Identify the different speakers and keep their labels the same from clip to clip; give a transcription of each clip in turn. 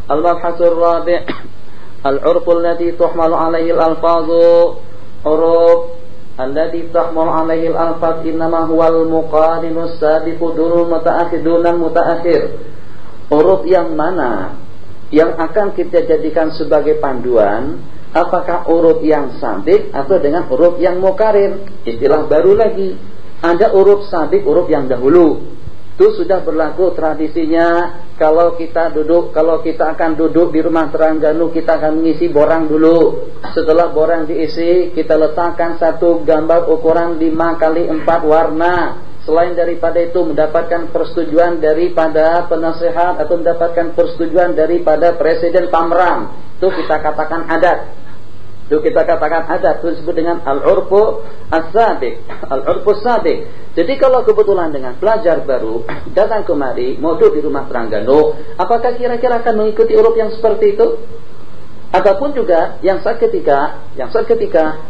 Speaker 1: Al-Mabhasul Rabi' Al-'urfu alladhi tuhmalu alaihi al-alfazu. Huruf alladhi tuhmalu alaihi al-alfaz innama huwal muqarinus sabiqu dunal muta'akhir dunal muta'akhir. Huruf yang mana yang akan kita jadikan sebagai panduan, apakah huruf yang sabiq atau dengan huruf yang muqarin? Istilah baru lagi. Ada huruf sabiq, huruf yang dahulu. Itu sudah berlaku tradisinya. Kalau kita akan duduk di rumah Terengganu, kita akan mengisi borang dulu. Setelah borang diisi, kita letakkan satu gambar ukuran 5x4 warna. Selain daripada itu mendapatkan persetujuan daripada penasehat atau mendapatkan persetujuan daripada Presiden Pamram, itu kita katakan adat. Itu disebut dengan al-'urfu as-sabiq. Al-'urfu as-sabiq. Jadi kalau kebetulan dengan pelajar baru datang kemari mau duduk di rumah Terengganu, apakah kira-kira akan mengikuti huruf yang seperti itu? Ataupun juga yang seketika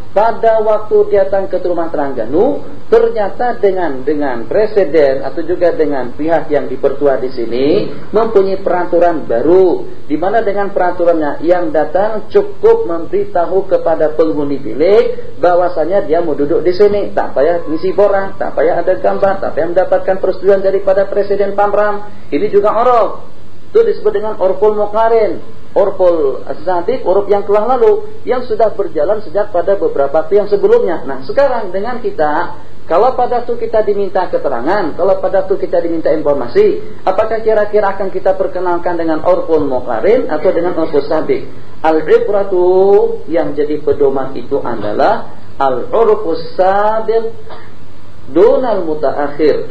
Speaker 1: pada waktu datang ke rumah Terengganu, ternyata dengan presiden atau juga dengan pihak yang dipertua di sini mempunyai peraturan baru, di mana dengan peraturannya yang datang cukup memberitahu kepada penghuni bilik bahwasanya dia mau duduk di sini, tak payah ngisi borang, tak payah ada gambar, tak payah mendapatkan persetujuan daripada Presiden Pamram. Ini juga uruf. Itu disebut dengan urful muqarin. Urful as-sabiq, uruf yang telah lalu, yang sudah berjalan sejak pada beberapa waktu yang sebelumnya. Nah, sekarang dengan kita, kalau pada waktu kita diminta keterangan, kalau pada waktu kita diminta informasi, apakah kira-kira akan kita perkenalkan dengan urful muqarin atau dengan urful sabiq? Al-ibratu, yang jadi pedoman itu adalah al-urfus sabiq dunal mutaakhir.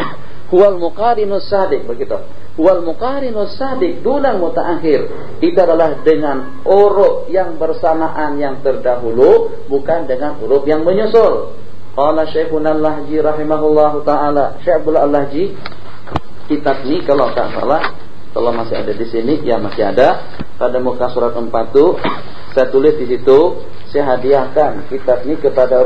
Speaker 1: Huwal muqarinus sabiq, begitu. Wal muqarinus sabiq dunal mutaakhir. Itu adalah dengan huruf yang bersamaan yang terdahulu, bukan dengan huruf yang menyusul. Qala Syekhuna Al-Lahji rahimahullahu taala. Syekh Abdullah Al-Lahji, kitab ini kalau tak salah, kalau masih ada di sini, ya masih ada. Pada muka surat 4 tuh saya tulis di situ, saya hadiahkan kitab ini kepada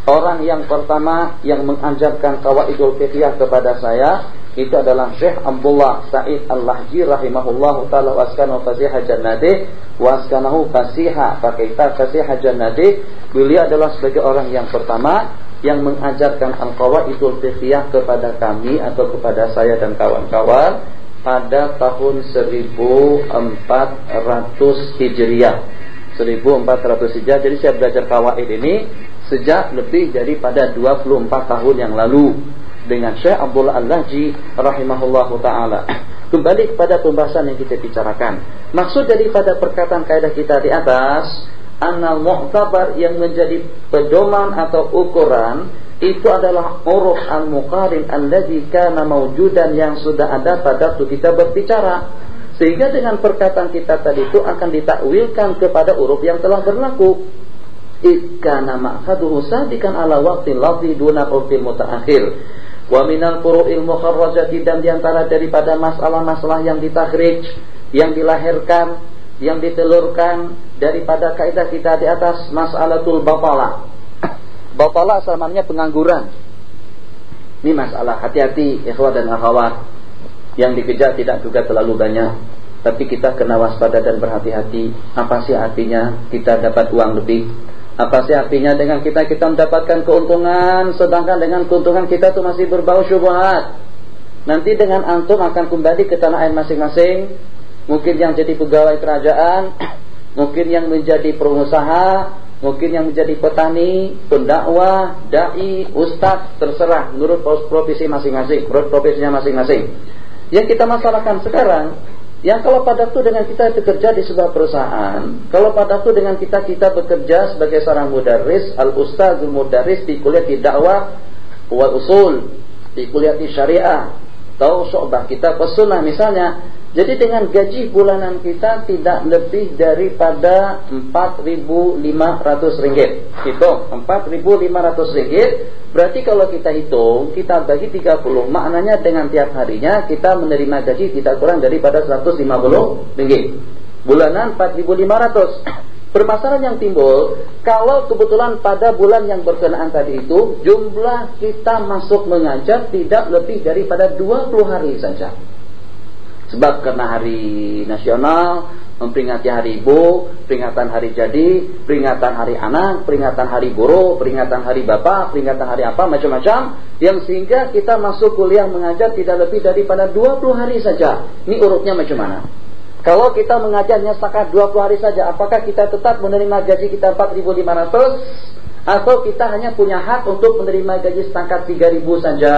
Speaker 1: orang yang pertama yang mengajarkan qawaidul fiqhiyah kepada saya. Itu adalah Syekh Abdullah Sa'id Al-Lahji rahimahullahu ta'ala waskanahu fasiha jannati waskanahu fasiha fakaita fasiha jannati. Beliau adalah sebagai orang yang pertama yang mengajarkan al-qawaidul fiqhiyah kepada kami atau kepada saya dan kawan-kawan pada tahun 1400 Hijriah. 1400 Hijriah. Jadi saya belajar qawaid ini sejak lebih daripada 24 tahun yang lalu dengan Syekh Abdullah Al-Lahji rahimahullahu ta'ala. Kembali kepada pembahasan yang kita bicarakan. Maksud daripada perkataan kaidah kita di atas, annal mu'tabar, yang menjadi pedoman atau ukuran itu adalah huruf al-muqarin alladzi kana mawjudan, yang sudah ada pada waktu kita berbicara. Sehingga dengan perkataan kita tadi itu akan ditakwilkan kepada huruf yang telah berlaku. Ikkana ma'khaduhu sadikan ala waqtil lafzi duna hurufil mutaakhir. Wa minal furu'il mukharrajati, dan diantara daripada masalah-masalah yang ditakhrij, yang dilahirkan, yang ditelurkan daripada kaidah kita di atas, mas'alatul batalah. Batalah asalnya pengangguran. Ini masalah, hati-hati ikhwah dan akhwat. Yang dikejar tidak juga terlalu banyak, tapi kita kena waspada dan berhati-hati. Apa sih artinya kita dapat uang lebih? Apa sih artinya dengan kita mendapatkan keuntungan, sedangkan dengan keuntungan kita itu masih berbau syubhat. Nanti dengan antum akan kembali ke tanah air masing-masing. Mungkin yang jadi pegawai kerajaan, mungkin yang menjadi pengusaha, mungkin yang menjadi petani, pendakwah, dai, ustaz, terserah menurut profesi masing-masing, menurut profesinya masing-masing. Yang kita masalahkan sekarang, yang kalau pada waktu dengan kita bekerja di sebuah perusahaan, kalau pada waktu dengan kita bekerja sebagai seorang mudarris, al-ustadzul mudarris di kuliah dakwah wal usul, di kuliah syariah, atau syu'bah kita pesunnah misalnya. Jadi dengan gaji bulanan kita tidak lebih daripada 4.500 ringgit. Hitung 4.500 ringgit. Berarti kalau kita hitung, kita bagi 30, maknanya dengan tiap harinya kita menerima gaji tidak kurang daripada 150 ringgit. Bulanan 4.500. Permasalahan yang timbul, kalau kebetulan pada bulan yang berkenaan tadi itu jumlah kita masuk mengajar tidak lebih daripada 20 hari saja. Sebab karena hari nasional, memperingati hari ibu, peringatan hari jadi, peringatan hari anak, peringatan hari guru, peringatan hari bapak, peringatan hari apa, macam-macam, yang sehingga kita masuk kuliah mengajar tidak lebih daripada 20 hari saja. Ini urutnya macam mana? Kalau kita mengajarnya setakat 20 hari saja, apakah kita tetap menerima gaji kita 4.500? Atau kita hanya punya hak untuk menerima gaji setakat 3.000 saja?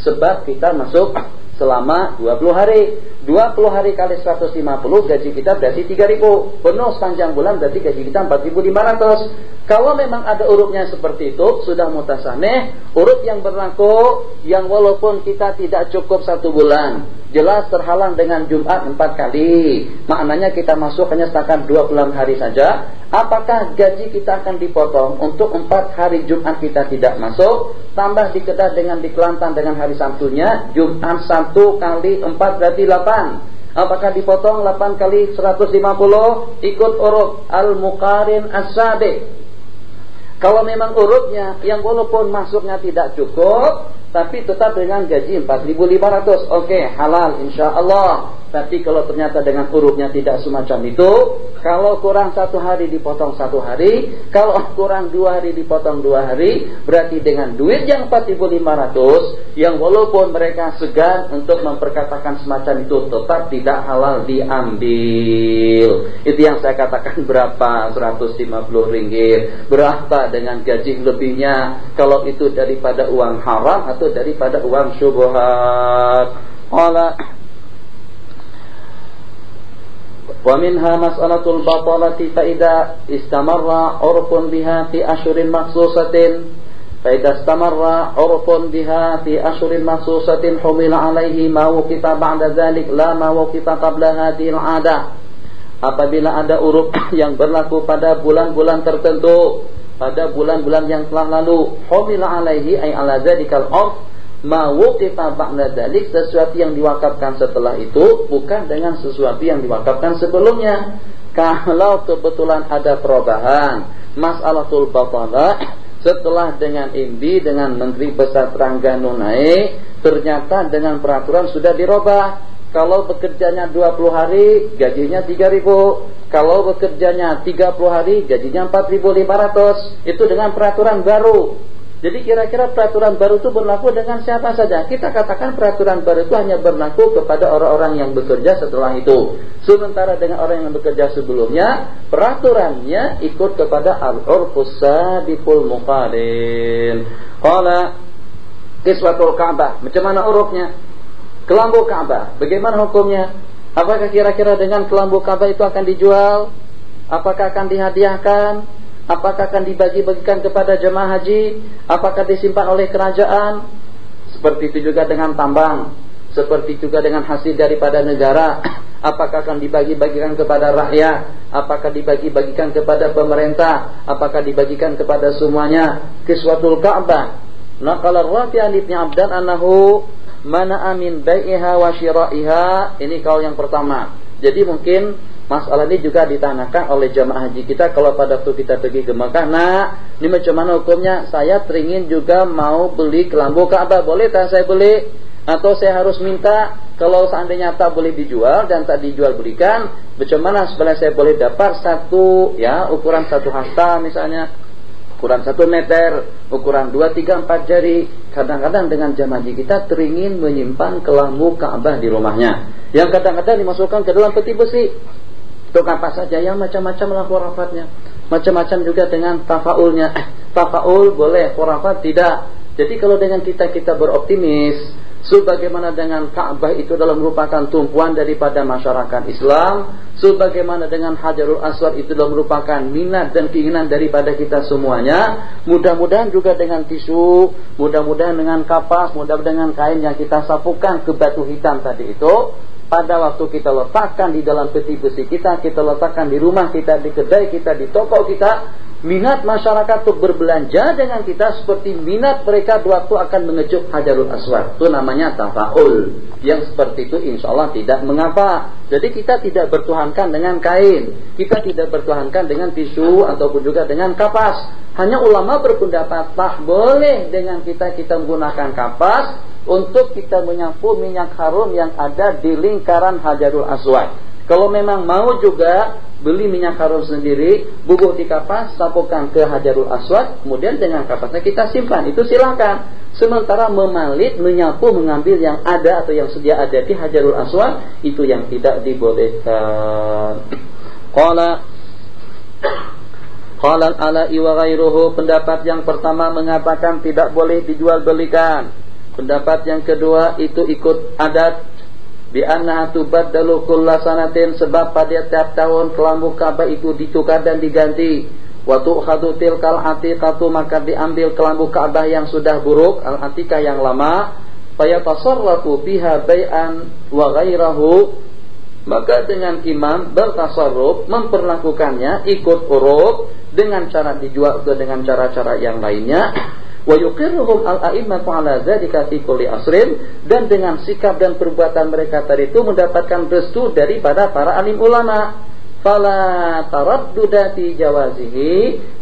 Speaker 1: Sebab kita masuk selama 20 hari. 20 hari kali 150, gaji kita berarti 3.000. Penuh sepanjang bulan berarti gaji kita 4.500. Kalau memang ada urutnya seperti itu, sudah mutasaneh. Urut yang berlaku, yang walaupun kita tidak cukup 1 bulan, jelas terhalang dengan Jumat 4 kali, maknanya kita masuk hanya setakat 26 hari saja. Apakah gaji kita akan dipotong untuk 4 hari Jumat kita tidak masuk, tambah dikedah dengan di Kelantan dengan hari Sabtunya, Jumat 1 kali 4 berarti 8. Apakah dipotong 8 kali 150? Ikut urut Al-Muqarin As-Sabiq. Kalau memang urutnya yang walaupun masuknya tidak cukup, tapi tetap dengan gaji 4.500, oke, halal insyaAllah. Tapi kalau ternyata dengan urutnya tidak semacam itu, kalau kurang 1 hari dipotong 1 hari, kalau kurang 2 hari dipotong 2 hari, berarti dengan duit yang 4.500, yang walaupun mereka segan untuk memperkatakan semacam itu, tetap tidak halal diambil. Itu yang saya katakan berapa? 150 ringgit. Berapa dengan gaji lebihnya? Kalau itu daripada uang haram atau daripada uang syubhat. Wa minha mas'alatul batalati fa idza istamarra 'urfun biha fi ashhurin makhsusatin fa idza istamarra 'urfun biha fi ashhurin makhsusatin humila 'alaihi ma wuqifa ba'da dzalik la ma wuqifa qabla hadhihi al-'adah. Apabila ada uruf yang berlaku pada bulan-bulan tertentu, pada bulan-bulan yang telah lalu, humila 'alaihi ay 'ala dzalikal 'urf ma wuqifa ba'da dzalik, sesuatu yang diwakafkan setelah itu bukan dengan sesuatu yang diwakafkan sebelumnya. Kalau kebetulan ada perubahan mas'alatul batalah, setelah dengan IMDI, dengan Menteri Besar Terengganu naik, ternyata dengan peraturan sudah dirubah. Kalau bekerjanya 20 hari gajinya 3.000, kalau bekerjanya 30 hari gajinya 4.500. Itu dengan peraturan baru. Jadi kira-kira peraturan baru itu berlaku dengan siapa saja? Kita katakan peraturan baru itu hanya berlaku kepada orang-orang yang bekerja setelah itu. Sementara dengan orang yang bekerja sebelumnya, peraturannya ikut kepada al-urfus sabiqul muqarin. Qala kiswatul Ka'bah. Macam mana urufnya? Kelambu Ka'bah. Bagaimana hukumnya? Apakah kira-kira dengan kelambu Ka'bah itu akan dijual? Apakah akan dihadiahkan? Apakah akan dibagi-bagikan kepada jemaah haji? Apakah disimpan oleh kerajaan? Seperti itu juga dengan tambang. Seperti juga dengan hasil daripada negara. Apakah akan dibagi-bagikan kepada rakyat? Apakah dibagi-bagikan kepada pemerintah? Apakah dibagikan kepada semuanya? Kiswatul Ka'bah. Naqala Rafi' an Ibn Abdan annahu mana'a min bai'iha wa syira'iha. Ini kaul yang pertama. Jadi mungkin masalah ini juga ditanyakan oleh jamaah haji kita kalau pada waktu kita pergi ke Mekah. Nah, ini macam mana hukumnya? Saya teringin juga mau beli kelambu Ka'bah, boleh tak saya beli? Atau saya harus minta? Kalau seandainya tak boleh dijual dan tak dijual belikan, macam mana supaya saya boleh dapat satu, ya, ukuran 1 hasta misalnya, ukuran 1 meter, ukuran 2, 3, 4 jari. Kadang-kadang dengan jamaah haji kita teringin menyimpan kelambu Ka'bah di rumahnya, yang kadang-kadang dimasukkan ke dalam peti besi. Untuk apa saja, yang macam-macam lah khurafatnya. Macam-macam juga dengan tafaulnya. Tafaul boleh, khurafat tidak. Jadi kalau dengan kita beroptimis, sebagaimana dengan Ka'bah itu dalam merupakan tumpuan daripada masyarakat Islam, sebagaimana dengan Hajarul Aswad itu dalam merupakan minat dan keinginan daripada kita semuanya, mudah-mudahan juga dengan tisu, mudah-mudahan dengan kapas, mudah-mudahan dengan kain yang kita sapukan ke batu hitam tadi itu, pada waktu kita letakkan di dalam peti besi kita letakkan di rumah kita, di kedai kita, di toko kita, minat masyarakat untuk berbelanja dengan kita seperti minat mereka waktu akan mengecup Hajarul Aswad. Itu namanya tafaul. Yang seperti itu insya Allah tidak mengapa. Jadi kita tidak bertuhankan dengan kain, kita tidak bertuhankan dengan tisu ataupun juga dengan kapas. Hanya ulama berpendapat tak boleh dengan kita menggunakan kapas, untuk kita menyapu minyak harum yang ada di lingkaran Hajarul Aswad. Kalau memang mau juga beli minyak harum sendiri, bubuh di kapas, sapukan ke Hajarul Aswad, kemudian dengan kapasnya kita simpan, itu silakan. Sementara memalit, menyapu, mengambil yang ada atau yang sedia ada di Hajarul Aswad, itu yang tidak dibolehkan. Qala al-Ala'i wa ghairuhu, pendapat yang pertama mengatakan tidak boleh dijual belikan. Pendapat yang kedua itu ikut adat, bi anna tubaddalu kullasanatin, sebab pada tiap tahun kelambu Ka'bah itu ditukar dan diganti. Wa tu'khadhu tilkal atiqatu, maka diambil kelambu Ka'bah yang sudah buruk, al-atiqah yang lama, fa yatasarrafu biha bai'an wa ghairahu, maka dengan imam bertasarruf memperlakukannya ikut uruf dengan cara dijual atau dengan cara-cara yang lainnya. Wa yuqirruhum al-a'immatu ala dzalika fi kulli asrin, dan dengan sikap dan perbuatan mereka tadi itu mendapatkan restu daripada para alim ulama. Fala taradduda fi jawazihi,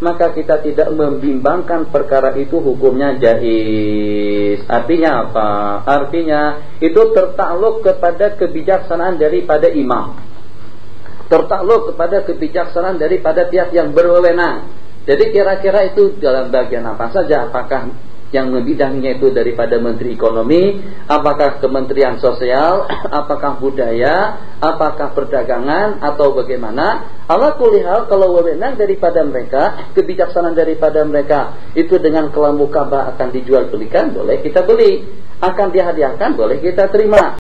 Speaker 1: maka kita tidak membimbangkan perkara itu hukumnya jaiz. Artinya apa? Artinya itu tertakluk kepada kebijaksanaan daripada imam, tertakluk kepada kebijaksanaan daripada pihak yang berwenang. Jadi kira-kira itu dalam bagian apa saja? Apakah yang membidanginya itu daripada Menteri Ekonomi, apakah Kementerian Sosial, apakah Budaya, apakah Perdagangan, atau bagaimana? Ala kulli hal, kalau wewenang daripada mereka, kebijaksanaan daripada mereka itu dengan kelambu Ka'bah akan dijual belikan, boleh kita beli. Akan dihadiahkan, boleh kita terima.